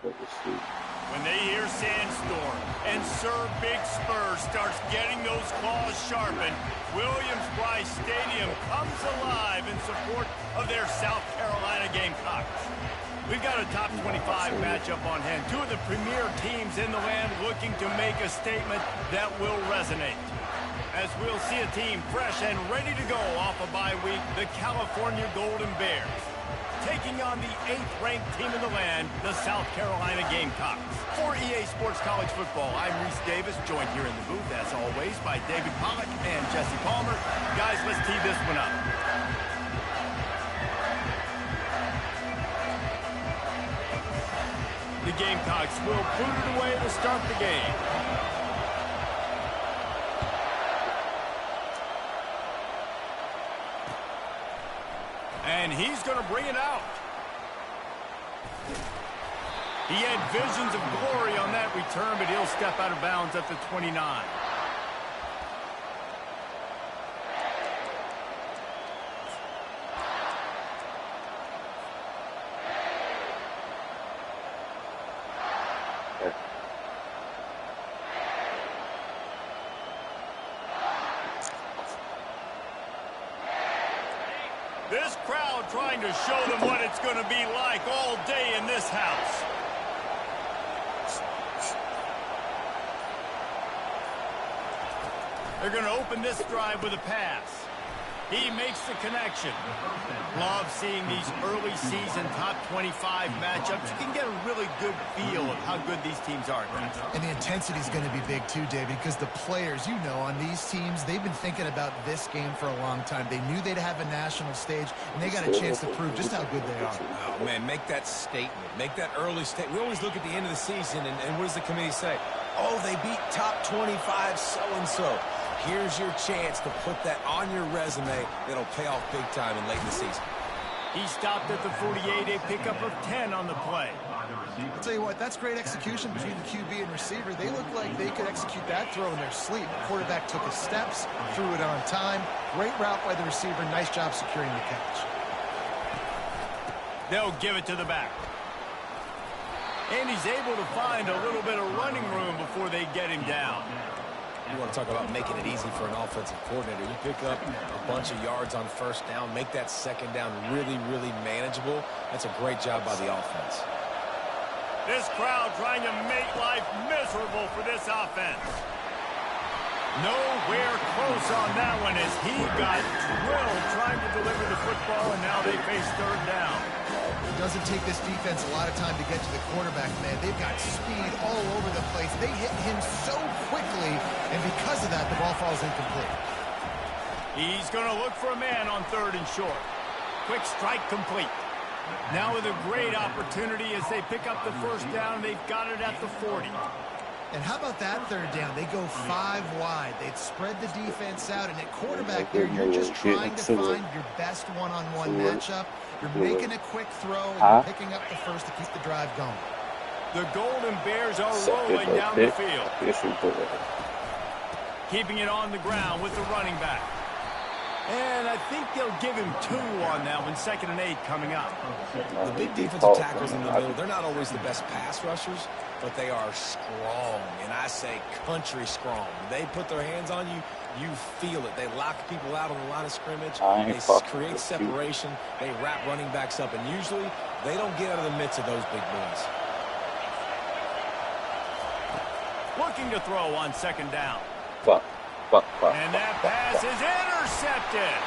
When they hear Sandstorm and Sir Big Spur starts getting those claws sharpened, Williams-Brice Stadium comes alive in support of their South Carolina Gamecocks. We've got a top 25 matchup on hand. Two of the premier teams in the land looking to make a statement that will resonate. As we'll see a team fresh and ready to go off a bye week, the California Golden Bears, taking on the 8th-ranked team in the land, the South Carolina Gamecocks. For EA Sports College Football, I'm Reese Davis, joined here in the booth, as always, by David Pollack and Jesse Palmer. Guys, let's tee this one up. The Gamecocks will boot it away to start the game. And he's going to bring it out. He had visions of glory on that return, but he'll step out of bounds at the 29. This crowd trying to show them what it's going to be like all day in this house. They're going to open this drive with a pass. He makes the connection. Love seeing these early season top 25 matchups. You can get a really good feel of how good these teams are. And the intensity is going to be big too, David, because the players, you know, on these teams, they've been thinking about this game for a long time. They knew they'd have a national stage, and they got a chance to prove just how good they are. Oh, man, make that statement. Make that early statement. We always look at the end of the season, and what does the committee say? Oh, they beat top 25 so-and-so. Here's your chance to put that on your resume that'll pay off big time in late in the season. He stopped at the 48, a pickup of 10 on the play. I'll tell you what, that's great execution between the QB and receiver. They look like they could execute that throw in their sleep. The quarterback took his steps, threw it on time. Great route by the receiver. Nice job securing the catch. They'll give it to the back. And he's able to find a little bit of running room before they get him down. You want to talk about making it easy for an offensive coordinator. You pick up a bunch of yards on first down, make that second down really, really manageable. That's a great job by the offense. This crowd trying to make life miserable for this offense. Nowhere close on that one as he got drilled trying to deliver the football, and now they face third down. It doesn't take this defense a lot of time to get to the quarterback, man. They've got speed all over the place. They hit him so quickly, and because of that, the ball falls incomplete. He's going to look for a man on third and short. Quick strike complete. Now with a great opportunity as they pick up the first down. They've got it at the 40. And how about that third down? They go 5 wide. They'd spread the defense out, and at quarterback there, you're just trying to find your best one-on-one matchup. You're making a quick throw, and you're picking up the first to keep the drive going. The Golden Bears are rolling down the field. Keeping it on the ground with the running back. And I think they'll give him 2 on that one. 2nd and 8 coming up. The big defensive tackles in the middle, they're not always the best pass rushers, but they are strong, and I say country strong. They put their hands on you, you feel it. They lock people out on the line of scrimmage. They create separation. They wrap running backs up, and usually they don't get out of the midst of those big boys. Looking to throw on 2nd down. And that pass is intercepted.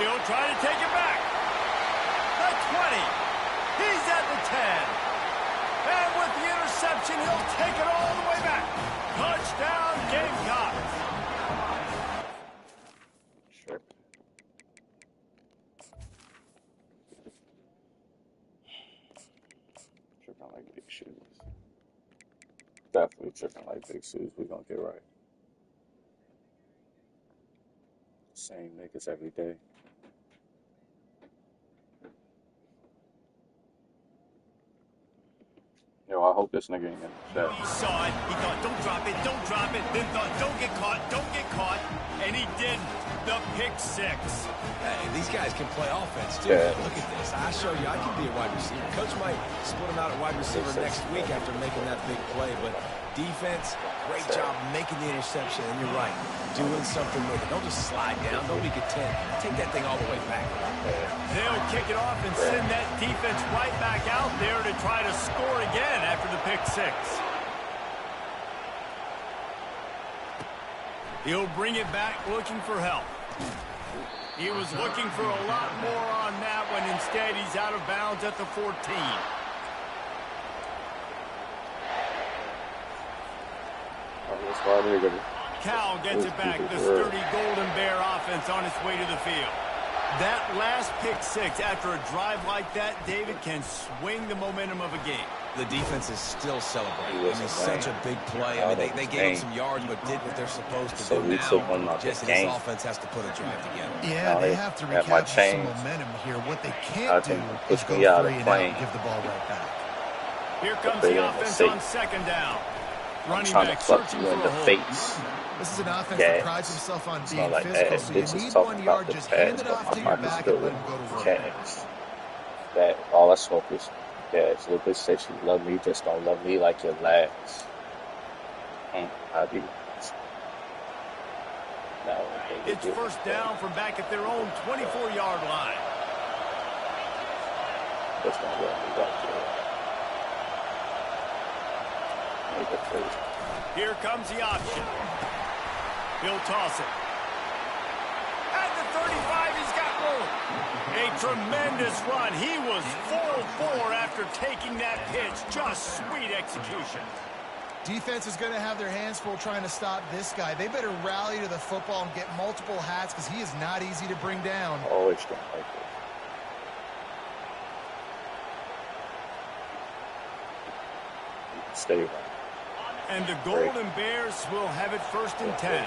He'll try to take it back. The 20. He's at the 10. And with the interception, he'll take it all the way back. Touchdown, Gamecocks. Sure. Tripping like big shoes. Definitely tripping like big shoes. We're going to get right. Same niggas every day. Yo, I hope this nigga ain't in the chat. He saw it. He thought, don't drop it, don't drop it. Then thought, don't get caught, don't get caught. And he didn't. The pick six. Hey, these guys can play offense, too. Yeah. Look at this. I showed you I can be a wide receiver. Coach might split him out at wide receiver next week after making that big play. But defense, great job making the interception. And you're right, doing something with it. Don't just slide down. Don't be content. Take that thing all the way back. They'll kick it off and send that defense right back out there to try to score again after the pick six. He'll bring it back looking for help. He was looking for a lot more on that one. Instead, he's out of bounds at the 14. Cal gets it back. The sturdy Golden Bear offense on its way to the field. That last pick six after a drive like that, David, can swing the momentum of a game. The defense is still celebrating. I mean, such a big play. I mean, they gave him some yards, but did what they're supposed to do. Now, Jesse, this offense has to put a drive together. Yeah, they have to recapture some momentum here. What they can't do is go 3 and out and give the ball right back. Here comes the offense on second down. Running back searching for a hole. This is an offense that prides himself on being physical, so you need 1 yard, just hand it off to your back and let him go to work. That all I smoke is gas. Little bitch said she love me, just don't love me like your last. I do. No, it's first down from back at their own 24-yard line. That's not what we got there. Here comes the option. He'll toss it. At the 35, he's got room. A tremendous run. He was full 4 after taking that pitch. Just sweet execution. Defense is going to have their hands full trying to stop this guy. They better rally to the football and get multiple hats because he is not easy to bring down. Always don't like it. Stay right. And the Golden Bears will have it first and 10.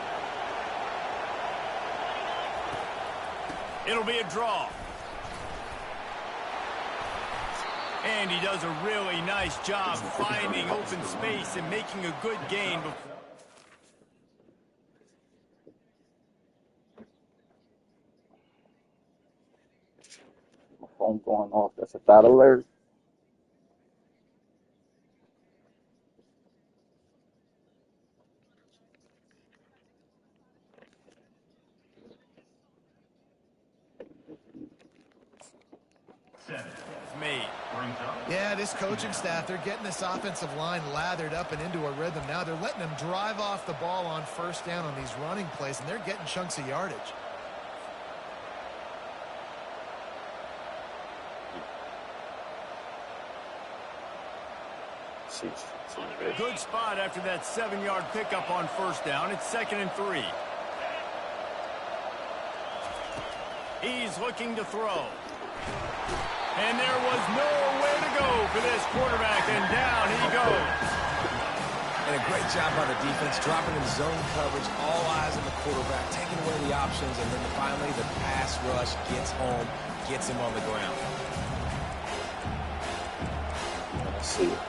It'll be a draw. And he does a really nice job finding open space and making a good gain. My phone going off. That's a bad alert. Yeah, this coaching staff, they're getting this offensive line lathered up and into a rhythm. Now they're letting them drive off the ball on first down on these running plays, and they're getting chunks of yardage. Good spot after that 7-yard pickup on first down. It's 2nd and 3. He's looking to throw. And there was nowhere to go for this quarterback, and down he goes. And a great job by the defense, dropping in zone coverage, all eyes on the quarterback, taking away the options, and then finally the pass rush gets home, gets him on the ground. Let's see it.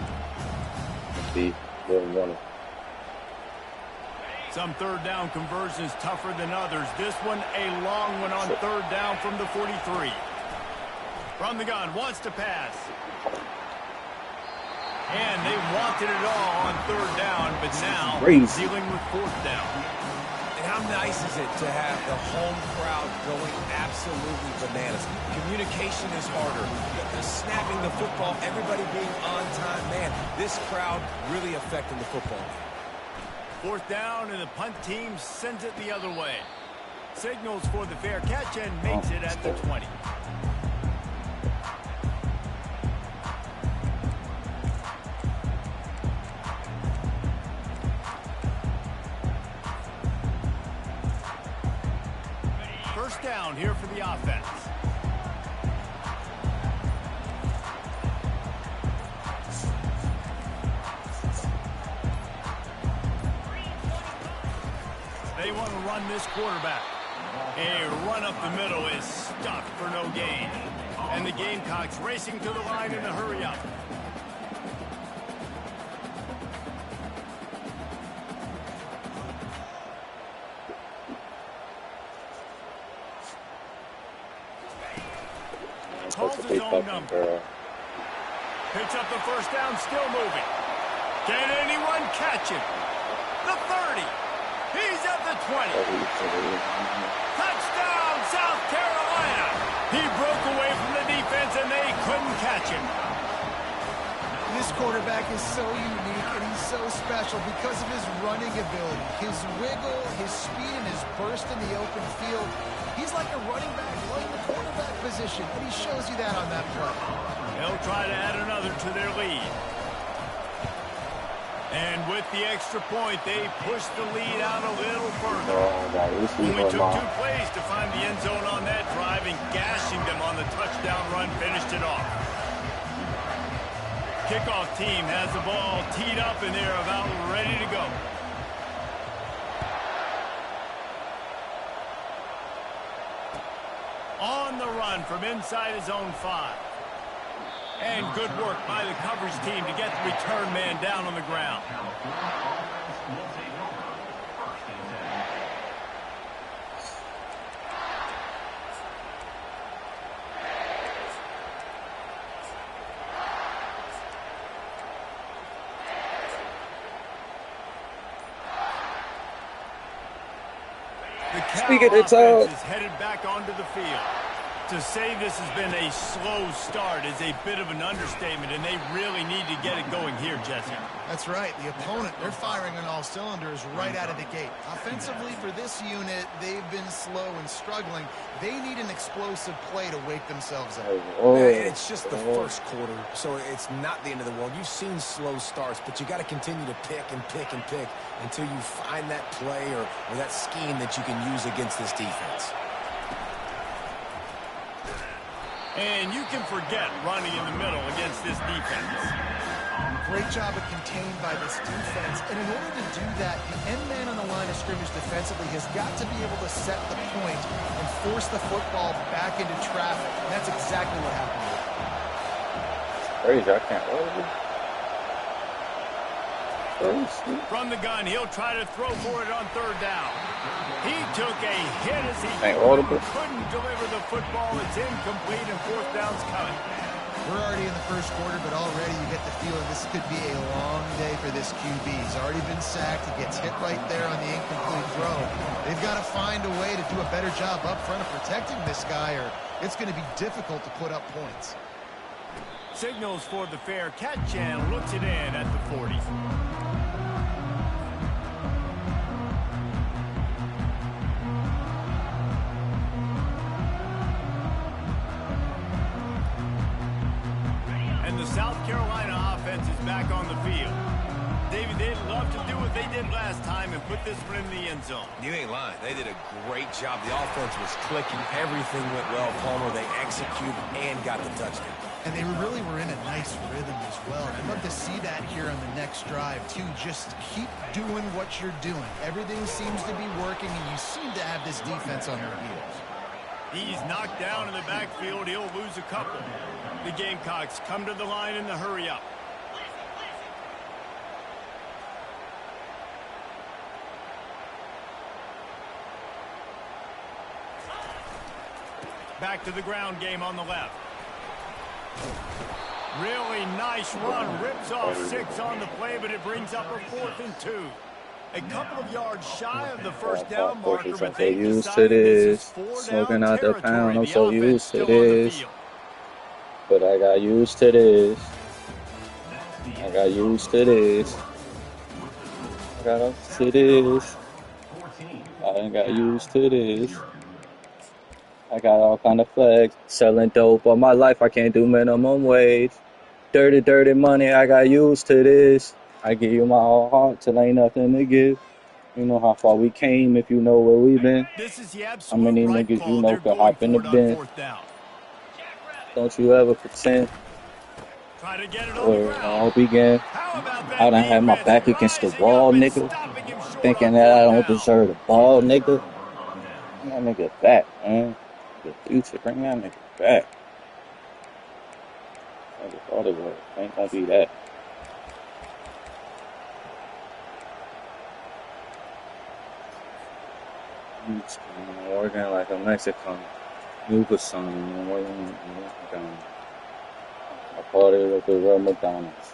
See, really want it. Some third down conversions tougher than others. This one a long one on third down from the 43. From the gun, wants to pass. And they wanted it all on third down, but now dealing with fourth down. And how nice is it to have the home crowd going absolutely bananas? Communication is harder. The snapping the football, everybody being on time. Man, this crowd really affecting the football game. 4th down, and the punt team sends it the other way. Signals for the fair catch and makes it at the 20. First down here for the offense. They want to run this quarterback. A run up the middle is stuffed for no gain. And the Gamecocks racing to the line in a hurry up. own number. Girl. Picks up the first down, still moving. Can anyone catch him? The 30. He's at the 20. Touchdown, South Carolina. He broke away from the defense, and they couldn't catch him. This quarterback is so unique, and he's so special because of his running ability, his wiggle, his speed, and his burst in the open field. He's like a running back playing the quarterback position, and he shows you that on that play. They'll try to add another to their lead. And with the extra point, they push the lead out a little further. Only took 2 plays to find the end zone on that drive, and gashing them on the touchdown run finished it off. Kickoff team has the ball teed up, and they're about ready to go. On the run from inside his own 5. And good work by the coverage team to get the return man down on the ground. The Cal offense is headed back onto the field. To say this has been a slow start is a bit of an understatement, and they really need to get it going here, Jesse. That's right. The opponent, they're firing on all cylinders right out of the gate. Offensively, for this unit, they've been slow and struggling. They need an explosive play to wake themselves up. It's just the first quarter, so it's not the end of the world. You've seen slow starts, but you got to continue to pick and pick and pick until you find that play or that scheme that you can use against this defense. And you can forget running in the middle against this defense. Great job of contained by this defense. And in order to do that, the end man on the line of scrimmage defensively has got to be able to set the point and force the football back into traffic. And that's exactly what happened here. Crazy, I can't hold it. From the gun, he'll try to throw for it on 3rd down. He took a hit as he couldn't deliver the football. It's incomplete, and 4th down's coming. We're already in the first quarter, but already you get the feeling this could be a long day for this QB. He's already been sacked. He gets hit right there on the incomplete throw. They've got to find a way to do a better job up front of protecting this guy, or it's going to be difficult to put up points. Signals for the fair catch channel. Looks it in at the 40. And the South Carolina offense is back on the field. David, they'd love to do what they did last time and put this one in the end zone. You ain't lying. They did a great job. The offense was clicking. Everything went well, Palmer. They executed and got the touchdown. And they really were in a nice rhythm as well. I'd love to see that here on the next drive, too. Just keep doing what you're doing. Everything seems to be working, and you seem to have this defense on their heels. He's knocked down in the backfield. He'll lose a couple. The Gamecocks come to the line in the hurry-up. Back to the ground game on the left. Really nice run. Rips off 6 on the play, but it brings up a 4th and 2. A couple of yards shy of the first down marker, but they decided this is 4-down out the territory. pound. I'm The so offense used to still on the this. field. But I got used to this. I got used to this. I got used to this. I done got used to this. I got all kind of flags. Selling dope all my life. I can't do minimum wage. Dirty, dirty money. I got used to this. I give you my whole heart till ain't nothing to give. You know how far we came if you know where we been. This is the How absolute many right niggas call. you know They're can going hop in the for it on bin? 4th down. Don't you ever pretend Try to get it on where the it ground. all began. How about that I done had my defense back against the rising wall, up and nigga. stopping him short Thinking on that I 4th don't down. deserve the ball, nigga. Bring that nigga back, man. The future, bring that nigga back. I just thought it was. Ain't gonna be that. Working like a Mexican. You put something. Harder with the real McDonald's.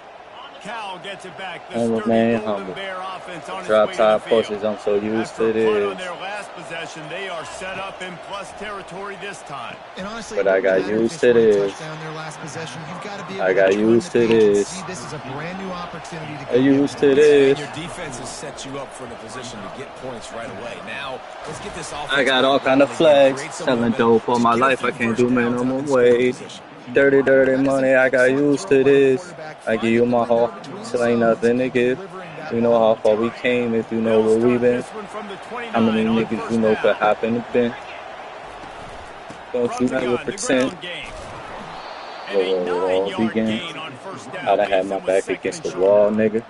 Cal gets it back. The And sturdy remain Golden humble. Bear offense on its Drop way to the top field. pushes, I'm so used After to a punt on this. their last possession, they are set up in plus territory this time. And honestly, But I got used to this. Their last possession, you've got to be able I got used to this. See, this is a brand new opportunity to I used to And this. your defense has set you up for the position to get points right away. Now, let's get this offense. I got all kind of flags. Selling dope all my life. I can't do minimum wage. Dirty, dirty money. I got used to this. I give you my heart. Still ain't nothing to give. You know how far we came if you know where we been. How many niggas you know could hop in the bin? Don't you ever pretend. All began. I done had my back against the wall, nigga.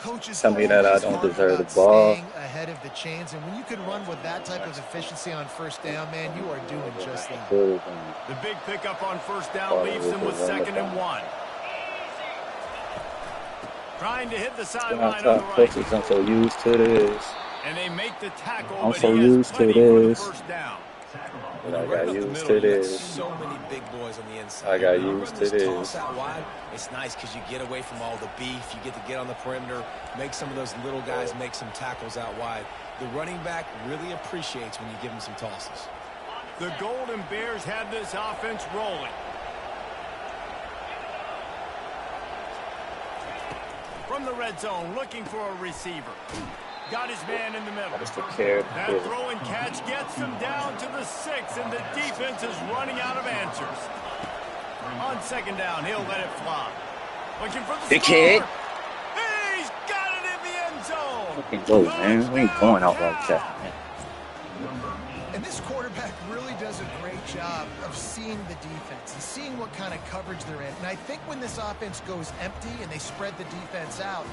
Tell me that I don't deserve the ball. Ahead of the chains, and when you can run with that type of efficiency on first down, man, you are doing just that. The big pickup on first down leaves them with 2nd and 1. Trying to hit the sideline on the right. I'm so used to this. And they make the tackle, I'm but so he has used to plenty for the this. first down. But I got used to this. So many big boys on the inside. I got used to this. Toss out wide, it's nice because you get away from all the beef. You get to get on the perimeter, make some of those little guys make some tackles out wide. The running back really appreciates when you give him some tosses. The Golden Bears have this offense rolling. From the red zone, looking for a receiver. Got his man in the middle. That throw and catch gets him down to the 6, and the defense is running out of answers. On 2nd down, he'll let it fly. Looking for the kid. He's got it in the end zone. Fucking go, man. We ain't going out like that, man. And this quarterback really does a great job of seeing the defense and seeing what kind of coverage they're in. And I think when this offense goes empty and they spread the defense out,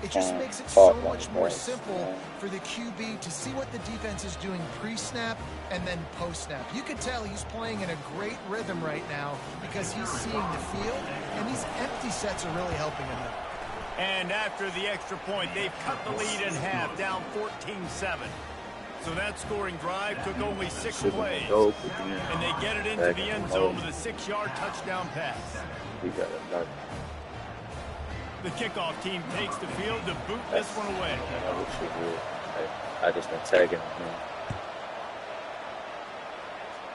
it just makes it so much more simple for the QB to see what the defense is doing pre-snap and then post-snap. You can tell he's playing in a great rhythm right now because he's seeing the field, and these empty sets are really helping him out. And after the extra point, they've cut the lead in half, down 14-7. So that scoring drive took only 6 plays. And they get it into the end zone with a 6-yard touchdown pass. The kickoff team takes the field to boot this one away. I just been tagging him.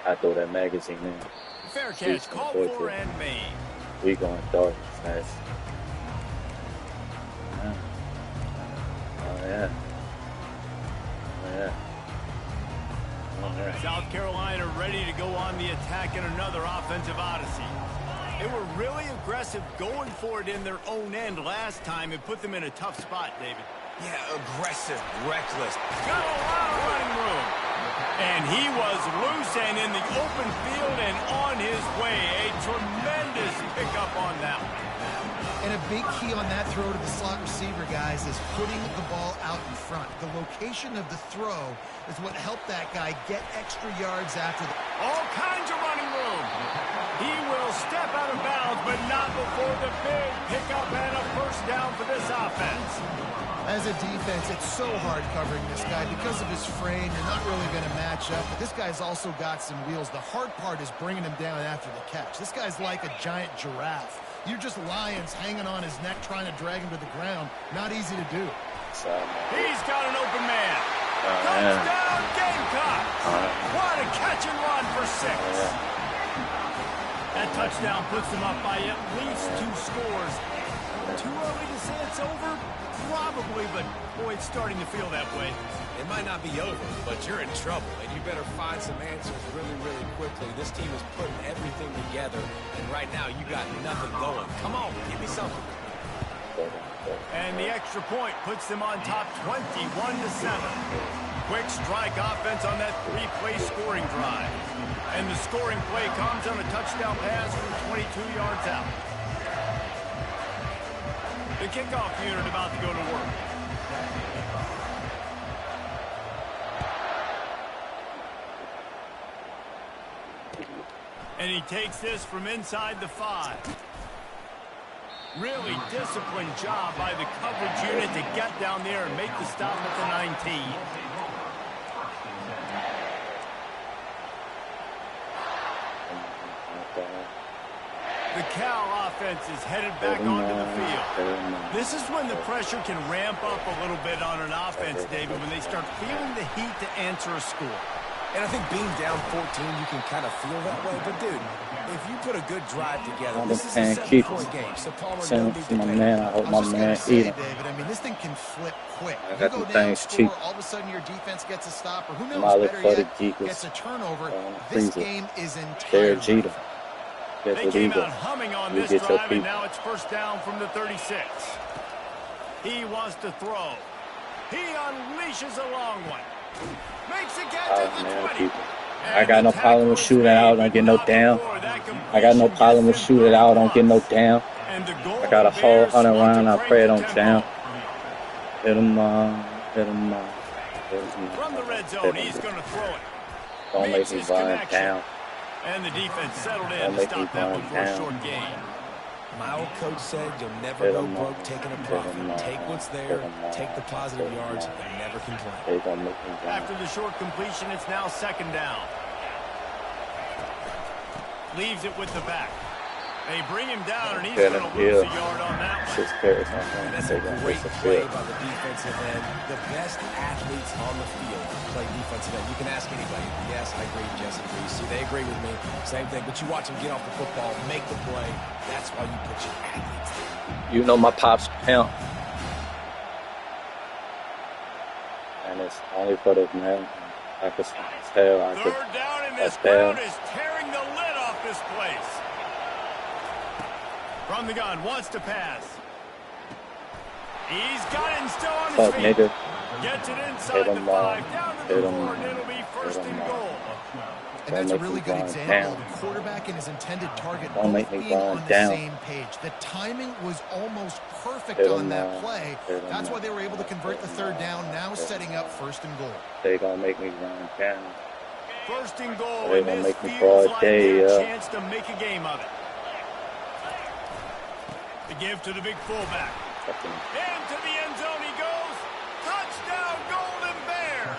I throw that magazine in. Fair catch, called for and made. We going dark fast. Oh yeah. Oh yeah. South Carolina ready to go on the attack in another offensive odyssey. They were really aggressive going for it in their own end last time. It put them in a tough spot, David. Yeah, aggressive, reckless. Got a lot of running room. And he was loose and in the open field and on his way. A tremendous pickup on that one. And a big key on that throw to the slot receiver, guys, is putting the ball out in front. The location of the throw is what helped that guy get extra yards after the... All kinds of running room. He will step out of bounds, but not before the big pickup and a first down for this offense. As a defense, it's so hard covering this guy because of his frame. You're not really going to match up, but this guy's also got some wheels. The hard part is bringing him down after the catch. This guy's like a giant giraffe. You're just lions hanging on his neck trying to drag him to the ground. Not easy to do. He's got an open man. Touchdown, Gamecocks. What a catch and run for 6. That touchdown puts them up by at least 2 scores. Too early to say it's over? Probably, but boy, it's starting to feel that way. It might not be over, but you're in trouble, and you better find some answers really, really quickly. This team is putting everything together, and right now you got nothing going. Come on, give me something. And the extra point puts them on top 21-7. Quick strike offense on that 3-play scoring drive. And the scoring play comes on a touchdown pass from 22 yards out. The kickoff unit about to go to work. And he takes this from inside the 5. Really disciplined job by the coverage unit to get down there and make the stop at the 19. The Cal offense is headed back onto the field. This is when the pressure can ramp up a little bit on an offense, David, when they start feeling the heat to answer a score. And I think being down 14, you can kind of feel that way. But, dude, if you put a good drive together, this is a 7-point game. So Palmer don't need to man, I hope my man eat him. David, I mean, this thing can flip quick. I You got go them down, things score, cheap. all of a sudden your defense gets a stop, or who knows, Molly better for the yet, Geekers. gets a turnover. This freezer. game is They're entirely Jeter. They That's what came he out does. humming on You this get your drive, and people. now it's first down from the 36. He wants to throw. He unleashes a long one. Makes a catch at the 20. People. I got no problem with shooting out. Don't get no down. I got no problem with shooting out. Don't get no down. I got a whole 100 round. I pray it don't down. Hit him on. Hit him on. From the red zone, he's going to throw it. Don't make me run down. And the defense settled in to stop that one for a short gain. My old coach said you'll never go broke taking a profit. Take what's there, take the positive yards, and never complain. After the short completion, it's now second down. Leaves it with the back. They bring him down, and he's going to lose a yard on that one. And that's a great play by the defensive end. The best athletes on the field play defensive end. You can ask anybody. Yes, I agree. Jess agrees. See, they agree with me. Same thing. But you watch them get off the football, make the play. That's why you put your athletes there. You know my pops count. And it's only for the man. I could tell. Third down, and this crowd is tearing the lid off this place. From the gun, wants to pass. He's got it and still on his feet. Nigga. Gets it inside the 5, down to the 4, and it'll be first and goal. And that's a really good example of the quarterback and his intended target Don't both being on the same page. The timing was almost perfect on that play. That's why they were able to convert the third down, now setting up first and goal. They're going to make me run down. First and goal, They're and going to this make me feels broad like day their up. chance to make a game of it. The give to the big fullback. Into the end zone he goes. Touchdown, Golden Bears.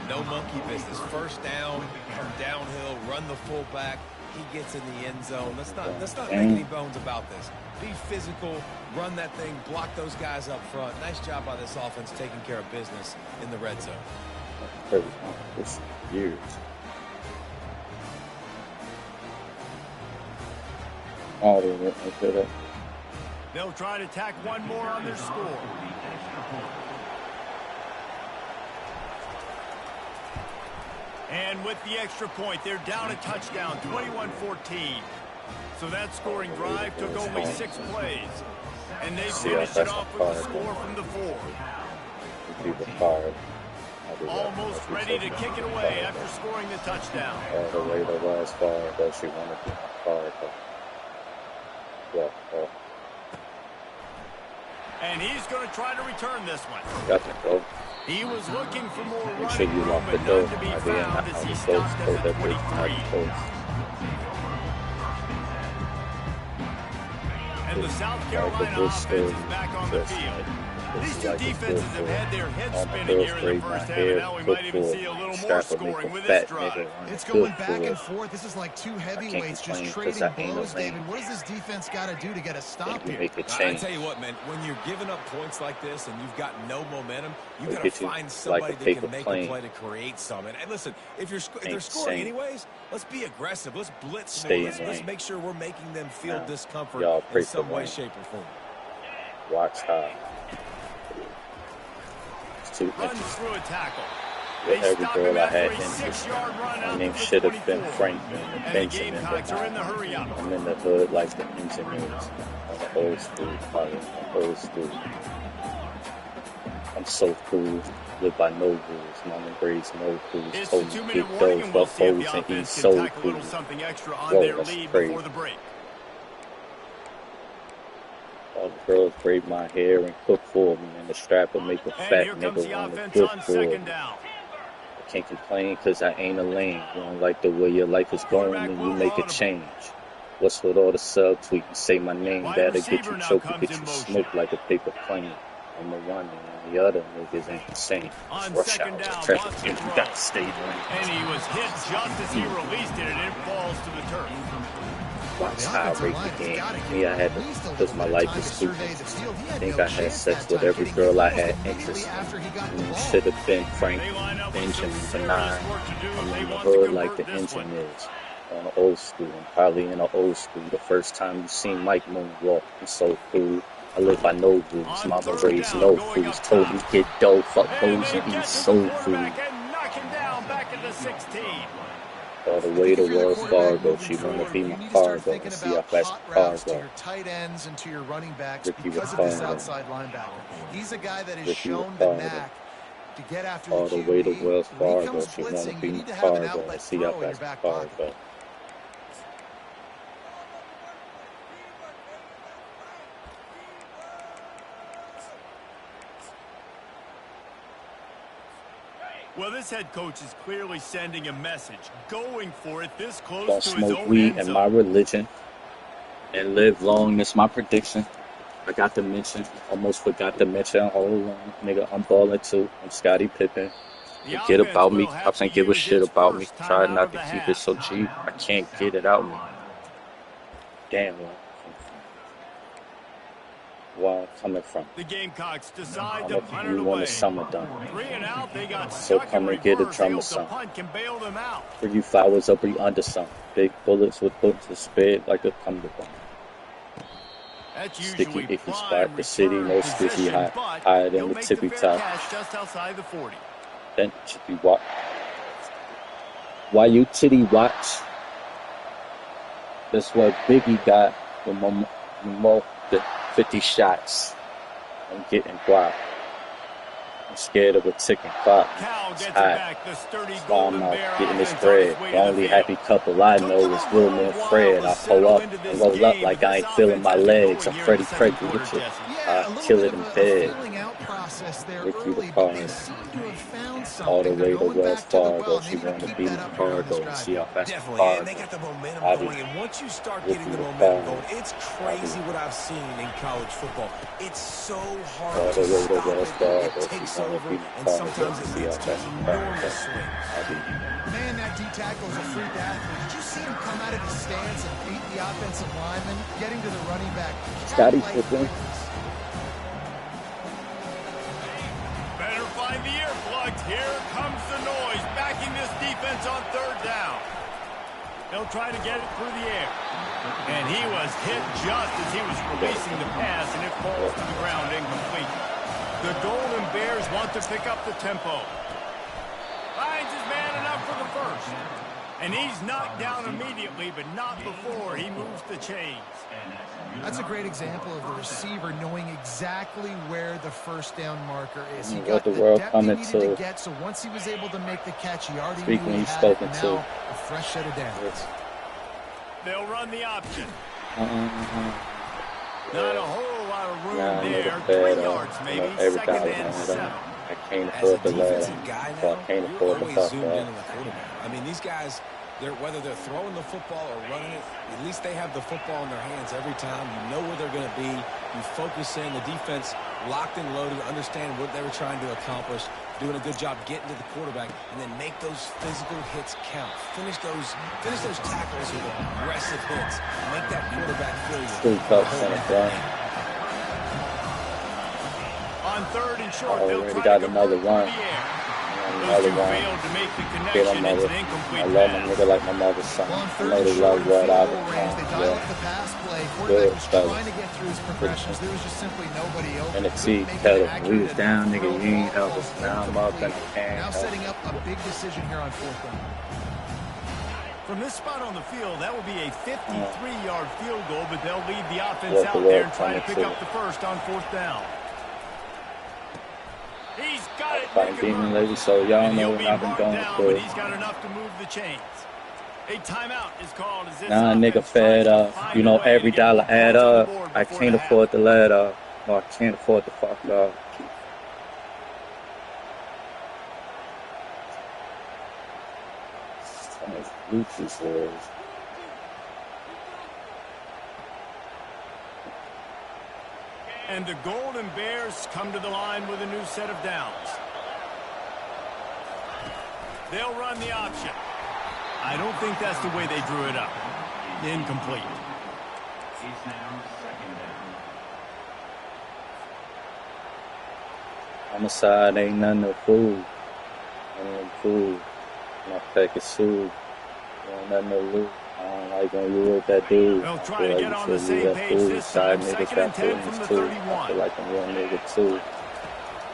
No monkey business. First down, come downhill, run the fullback. He gets in the end zone. Let's not make any bones about this. Be physical, run that thing, block those guys up front. Nice job by this offense taking care of business in the red zone. It's years. Oh, they went into that. They'll try to tack one more on their score. And with the extra point, they're down a touchdown, 21-14. So that scoring drive took only 6 plays. And they finished it off with a score from the 4. People fired. Almost ready to kick it away after scoring the touchdown. The way the last fire that she wanted to fire. Yeah. And he's going to try to return this one. Got to go. He was looking for more Make sure running you room, lock the but door. none to be found as he stopped at the 23. And the South Carolina offense is back on the field. These two defenses have had their heads spinning here in the first half, and now we might even see a little more scoring with this drive. It's going back and forth. This is like two heavyweights just trading blows, David. What does this defense got to do to get a stop here? I tell you what, man, when you're giving up points like this and you've got no momentum, you got to find somebody that can make a play to create some. And listen, if they're scoring anyways, let's be aggressive. Let's blitz more. Let's make sure we're making them feel discomfort in some way, shape, or form. Watch how. Runs through a tackle. With every girl I had in, my name should have been Franklin and Benjamin, but I'm in the hood like the engineers. I'm the old school, old school. I'm so cool, live by no rules, mama grades no rules, It's told a me 2-minute get warning, those and we'll see if buffos the and he's offense can so tack a cool. little something extra on Whoa, their that's lead crazy. before the break. All the girls braid my hair and cook for me, and the strap will make a And fat here comes nigga the want to offense cook on for me. second down. I can't complain cause I ain't a lame. You don't like the way your life is going and you make a change. What's with all the subtweet and say my name? That'll get you choked and get you smoked like a paper plane. I'm the one and the other niggas ain't the same. On Rush second hour, down, traffic wants to jam, throw. you got to stay in lane. And he was hit just as he released it, and it falls to the turf. watch how I rate the game. Me, I had to, because my life is stupid. I think I had sex with every girl I had interest in. Should have been Frank, Benjamin, Benign. I'm in the hood like the engine is. On the old school, I'm probably in the old school. The first time you seen Mike Moonwalk, it's so cool. I live by no rules, mama raised no fools. Told me get dough, fuck hoes, and eat soul food. All the way to Wells Fargo, she wanna be my cargo and see how fast the car to your tight ends and to your running backs Ricky because of this Ricardo. outside linebacker. He's a guy that has Ricky shown the Ricardo. knack to get after All the the way to QB. Wells When he Fargo, comes she wanna blitzing, be you my need to have an cargo outlet and see throw how in your fast the back car pocket. goes. Well, this head coach is clearly sending a message, going for it this close Don't to his smoke own weed end in zone. my religion and live long. That's my prediction. I got to mention, almost forgot to mention. Hold on, nigga, I'm balling too. I'm Scottie Pippen. The Forget offense about me. will I have to can't give a use shit its about me. first Try timeout not of to the keep it half. so cheap. I can't get it out me. Damn, where I'm coming from. The Gamecocks decide I'm to a punt it few when away. the summer done. 3 and out, they got So stuck come in and get a reverse. They drum or hope the something. punt can bail them out. For you flowers up, you under some. Big bullets with bullets to spit like a cummerbund. That's Sticky, usually icky spot. prime The city, return no sticky position, high, but higher than he'll the make tippy the fair top. catch just outside the 40. Then should be what? Why you titty watch? That's what Biggie got with my 50 shots. I'm getting guap. I'm scared of a ticking clock. Cal It's gets it hot. back. The sturdy That's why I'm Golden out Bear getting this offense on bread. its way The to the only field. happy couple I know is Wilma and Fred. I pull up and roll up like I ain't feeling my legs. I'm Freddie Craig. Get you. Yeah, a Kill little it bit in of a bed. feeling out process there Ricky early, but they Ricardo. seem to have found All the something. way They're to going Wells back to the Fargo. well. She Maybe wanna keep be that my up here on this cargo and drive. see how fast the Definitely, car and they goes. got the momentum Bobby. going. And once you start Ricky getting the momentum Ricardo. going, it's crazy what I've seen in college football. It's so hard All to the way to stop Wells it. Fargo. It She takes wanna over, be my and cargo sometimes and it see how leads to fast the car enormous goes. swings. Man, that D tackle is a freak athlete. Did you see him come out of his stance and beat the offensive lineman, getting to the running back? Scottie Cat-like Pippen. quickness. Better find the earplugs. Here comes the noise, backing this defense on third down. They'll try to get it through the air. And he was hit just as he was releasing the pass, and it falls to the ground incomplete. The Golden Bears want to pick up the tempo. Finds his man enough for the first. And he's knocked down immediately, but not before he moves the chains. That's a great example of the receiver knowing exactly where the first down marker is. He What got the the world depth he coming needed to to get, so once he was able to make the catch, he already speak knew when he he's had it. spoken Now, to. a fresh set of downs. They'll run the option. Uh-uh. Not a whole lot of room Nah, there. nigga, 3 bad, yards maybe. every Second dollar and on 7. it. I can't As a afford the ladder, defensive guy so I now, can't you're afford to always fuck zoomed in up. on the quarterback. I mean, these guys, whether they're throwing the football or running it, at least they have the football in their hands every time. You know where they're going to be. You focus in. The defense locked and loaded, understand what they were trying to accomplish, doing a good job getting to the quarterback, and then make those physical hits count. Finish those tackles with aggressive hits. Make that quarterback feel you. Two cups and a fly. On third and short, they'll Already try got to another convert one. through the air. Those Another two one. failed to make the Get connection. my It's mother. an incomplete I love my pass. nigga like my mother's son. Well, on I third know and they short love and what field I goal was range, they dial yeah. up the pass play. Quarterback Good, was fellas. trying to get through his progressions. There was just simply nobody open. And the Couldn't T make pedal. an accurate We was down, enough nigga. throw. You ain't help Ball us. falls Now I'm up and I incomplete. can't Now help. setting up a big decision here on fourth down. From this spot on the field, that will be a 53-yard field goal, but they'll leave the offense What the out there world and try to coming pick to. up the first on fourth down. He's got it. Fighting make it demon work. lady, so y'all And know he'll what be I've been brought going down, through. but he's got enough to move the chains. A timeout is called as this Nah, nigga offense fed tries to up. find You a know, way to every get dollar more add points on the up. board I before can't the half. afford to let up. No, I can't afford to fuck up. Bluetooth words. And the Golden Bears come to the line with a new set of downs. They'll run the option. I don't think that's the way they drew it up. Incomplete. Homicide ain't nothing to fool. Fool. My pack is sued. Ain't nothing to lose. I don't like when you with that dude. They'll try to get on the same page this time. Second and 10 from the 31. I feel like I'm one nigga too.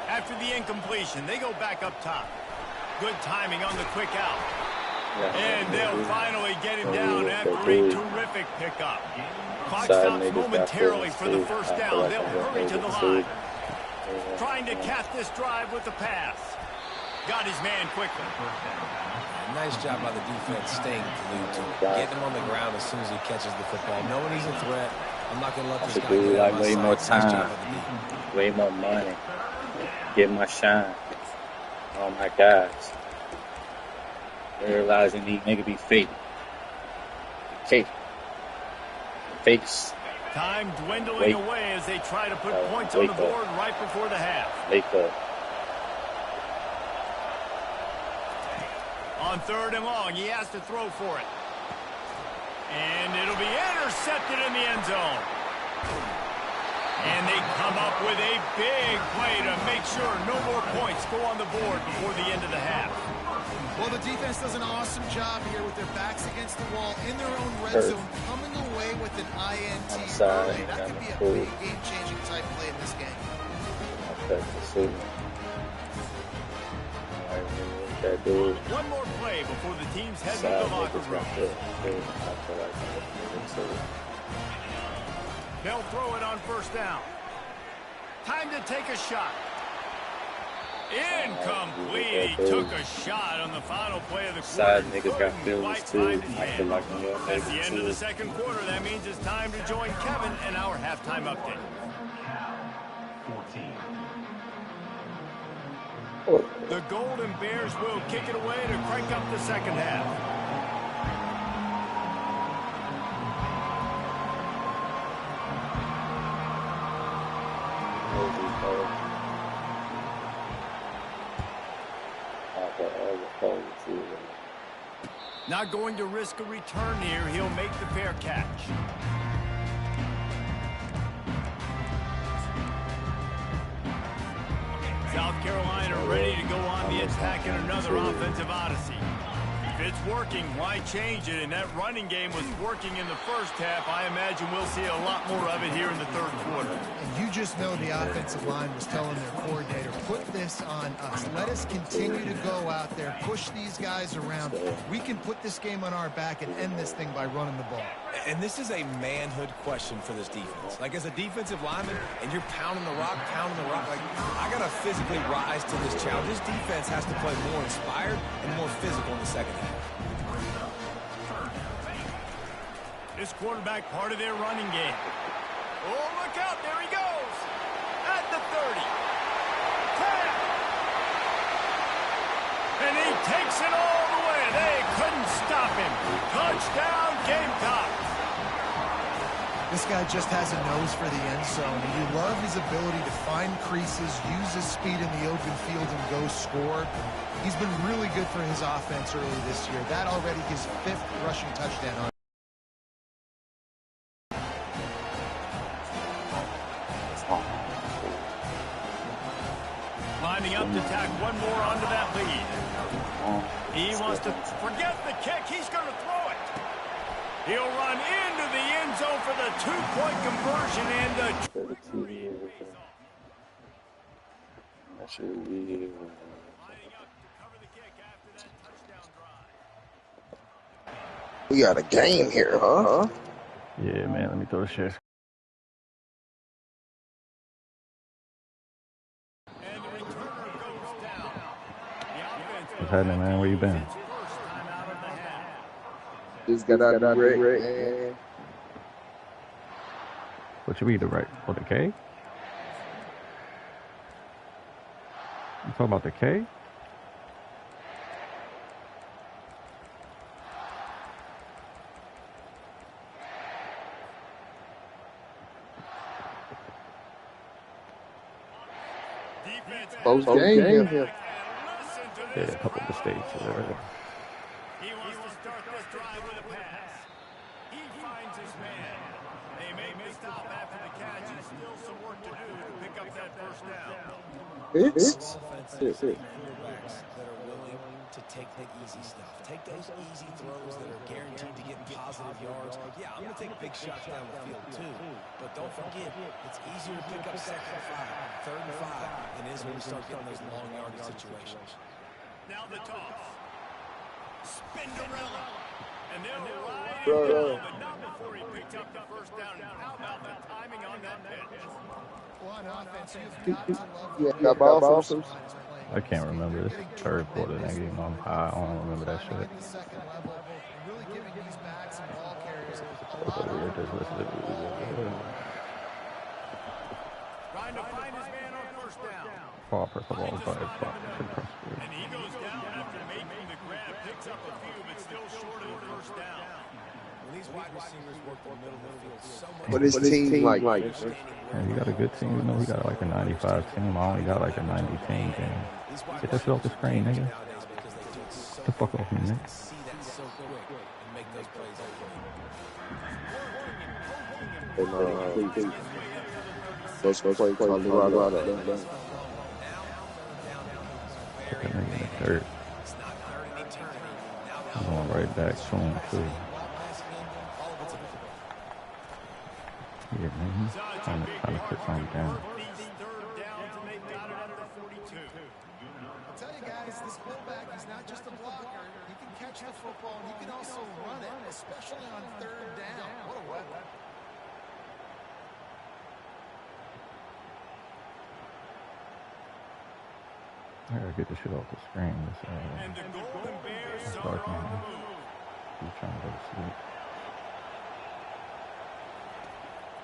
After the incompletion, they go back up top. Good timing on the quick out. And they'll finally get him down after a terrific pickup. Clock stops momentarily for the first down. They'll hurry to the line. Trying to cap this drive with the pass. Got his man quickly. Nice job by the defense staying glued to him. Getting him on the ground as soon as he catches the football. Knowing he's a threat, I'm not going to let this guy get out of my way more sight. time, way more money. Get my shine. Oh my gosh. Realizing these niggas be fake. Fake. Fakes. Time dwindling away as they try to put points on the board right before the half. Wake up. On third and long, he has to throw for it. And it'll be intercepted in the end zone. And they come up with a big play to make sure no more points go on the board before the end of the half. Well, the defense does an awesome job here with their backs against the wall in their own red zone, coming away with an INT early. That could be a big game-changing type play in this game. One more play before the teams head to the locker room. They'll throw it on first down. Time to take a shot. Incomplete. He took a shot on the final play of the quarter. Side niggas got feelings too. I feel like I'm real At the end of the second quarter, that means it's time to join Kevin in our halftime update. The Golden Bears will kick it away to crank up the second half. Not going to risk a return here. He'll make the fair catch. South Carolina ready to go on the attack in another offensive odyssey. If it's working, why change it? And that running game was working in the first half. I imagine we'll see a lot more of it here in the third quarter. And you just know the offensive line was telling their coordinator, put this on us. Let us continue to go out there, push these guys around. We can put this game on our back and end this thing by running the ball. And this is a manhood question for this defense. Like, as a defensive lineman, and you're pounding the rock, like, I got to physically rise to this challenge. This defense has to play more inspired and more physical in the second half. This quarterback part of their running game. Oh, look out. There he goes. At the 30. 10. And he takes it all the way. They couldn't stop him. Touchdown, Gamecocks. This guy just has a nose for the end zone, and you love his ability to find creases, use his speed in the open field, and go score. He's been really good for his offense early this year. That already his 5th rushing touchdown. Lining up to tack one more onto that lead. He wants to forget the kick. He's going to throw it. He'll run into the end zone for the 2-point conversion and That should be. We got a game here, huh? Yeah, man. Let me throw the shit. What's happening, man? Where you been? Just got out of the break, man. What you mean the right? Oh, the K? You talking about the K? Close game here. Yeah, a couple of mistakes. he wants to start this drive with a pass. He finds his man. They It's Offenses and quarterbacks that are willing to take the easy stuff. Take those easy throws that are guaranteed to get positive yards. Yeah, I'm going to take big shots down the field too. But don't forget, it's easier to pick up 2nd and 5, 3rd and 5 than it is when you start getting those long yardage situations. Now the toss. Spinderella. And they'll ride him down, but not before he picks up the first down. And how about the timing on that pitch? On offense, you've got to love yeah, ball first. I can't remember this third quarter that game on high. I don't remember that shit. Really giving these backs and ball carriers a It's lot over here. of Just listen to Trying to find his man on first down. Paul, first of all, but And he goes down after making the grab, picks up a few, but still short of the first down. When these wide receivers work the middle of the field so much. What is team like? yeah, you got a good team. You know, he got like a 95 team. I only got like a 90 team game. Get that shit off the screen, nigga. Get the fuck off me, nigga. See that so quick and make those plays Please. Let's go play right out. Put that nigga in the dirt. I'm going right back to him, too. Yeah, man. Trying to put something down. I'll tell you guys, this fullback, he's not just a blocker. He can catch the football, and he can also run it, especially on 3rd down. What a weapon. I gotta get this shit off the screen. And the Golden Bears It's are dark, on man. the move. He's trying to go to sleep.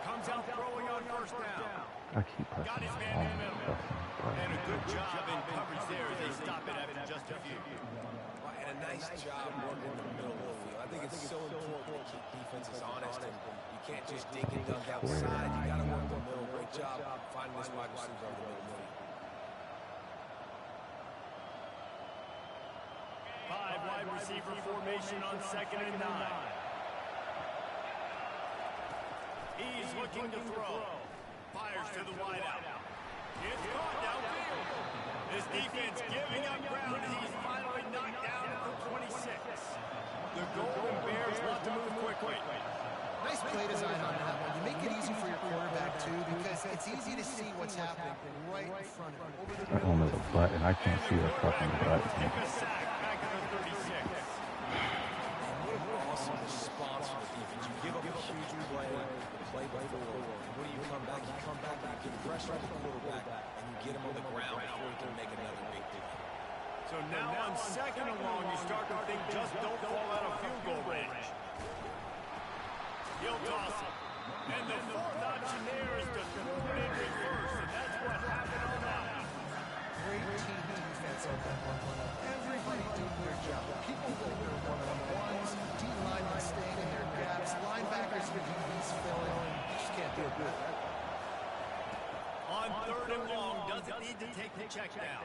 Comes out throwing on first down. I keep pressing Got his the man in wrong the middle. fucking And a button. good job in coverage there as they stop it after just a few. And a nice job working in the middle of the field. I think it's so important to keep defenses honest, and you can't just dink and dunk outside. You got to work the middle. Great job finding this wide receiver over the middle of the field. 5 wide receiver formation on 2nd and 9. He's looking to throw. Fires to the wideout. It's caught downfield. This defense giving up ground, and he's finally knocked down at the 26. The Golden Bears want to move quickly. Nice play design on that one. You make it easy for your quarterback, too, because it's easy to see what's happening right in front of him. That one is a button. I can't see the fucking button. Take a sack back at the 36. What an awesome response from the defense. You give up a huge play, the play before. What do you come back? You come back, you get pressure on the quarterback, and you get him on the ground before he can make another big play. So now on 2nd and long, you start to think just don't fall out of field goal range. He'll toss it. And the 4th option there is to throw it in reverse, and that's what happened on that. Great team defense on that one. Everybody doing their job. People doing their one-on-ones, D-linemen staying in their gaps, linebackers and DBs filling. You just can't do it better. On 3rd and long, doesn't need to take the check down.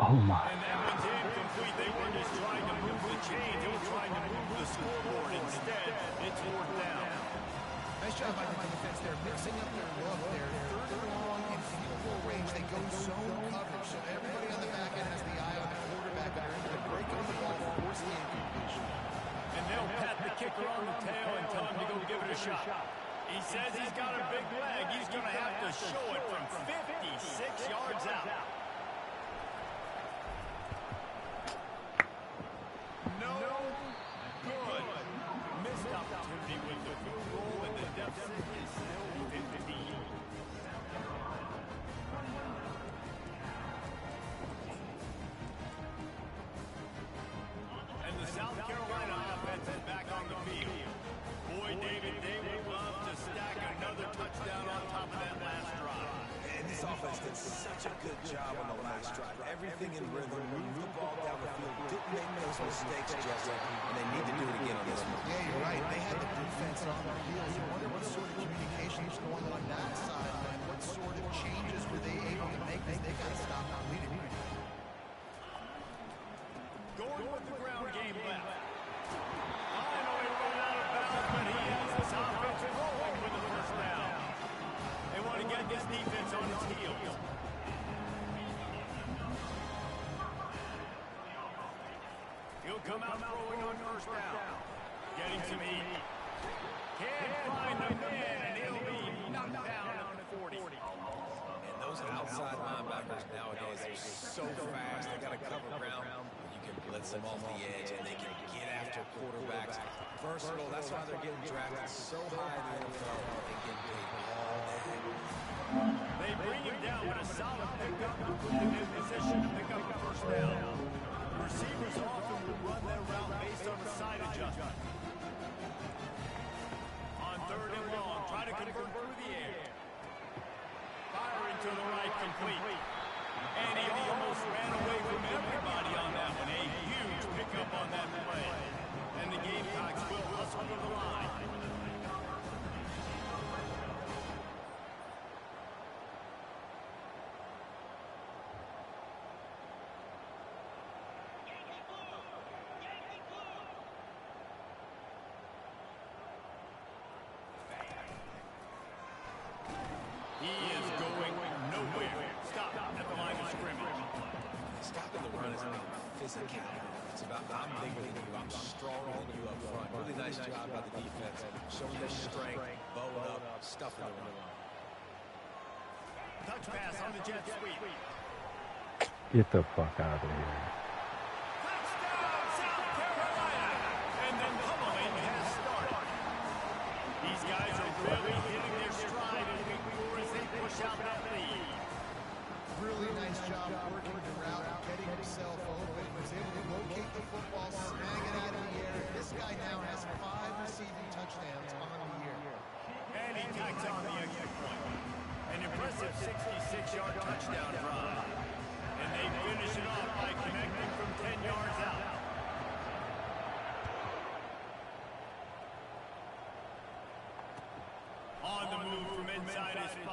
Oh my. And that one's incomplete. They weren't just trying to move the chains, they were trying to move the scoreboard. Instead, it's 4th down. Nice job by the defense there, mixing up their look there. 3rd and long in field goal range. They go zone coverage, so everybody on the back end has the eye on the quarterback. They're able to break on the ball, force the incompletion. And they'll pat the kicker on the tail and tell him to go give it a shot. He says he's got a big leg. He's going to have to show it from 56 yards out. No good. Missed opportunity with the field goal, and the deficit is still 15. And the South Carolina offense is back on the field. Boy, David, they would love to stack another touchdown on top of that last drive. And this offense did such a good job on the last drive. Everything in rhythm, moved the ball down the field, didn't make those mistakes, Jesse, and they need to do it again on this one. Yeah, you're right. They had the defense on their heels. You wonder what sort of communication is going on that side, and what sort of changes were they able to make as they got to stop not leading. Going with the ground game left. Finally run out of bounds, but he has this offense rolling with the first down. They want to get this defense on its heels. come out throwing on first down. Getting some heat. Can't find the man, and he'll be knocked down at the 40. And those outside linebackers nowadays are so fast. They got to cover ground. You can blitz them off the edge, and they can get after quarterbacks. Versatile. That's why they're getting drafted so high in the NFL and getting paid all day. They bring him down with a solid pickup, putting him in position to pick up a first down. The receivers often will run their route based on a side adjustment. On third and long, try to convert through the air. Firing to the right, complete. And he almost ran away from everybody on that one. A huge pickup on that play. And the Gamecocks will hustle to the line. He is going nowhere. Stop at the line of scrimmage. Stopping the run is about physicality. It's about I'm bigger than you, I'm stronger than you up front. Really nice job by the defense, showing their strength, bowing up, stuffing the run. Touch pass on the jet sweep. Get the fuck out of here. Touchdown, South Carolina! And the pummeling has started. These guys are really hitting their stride in week 4 as they push out that lead. Really nice job working the route, getting himself open. Was able to locate the football, snag it out of the air. This guy now has 5 receiving touchdowns on the year. And he tacks on the extra point. An impressive 66-yard touchdown drive. And they finish it off by connecting from 10 yards out. On the move from inside his 5.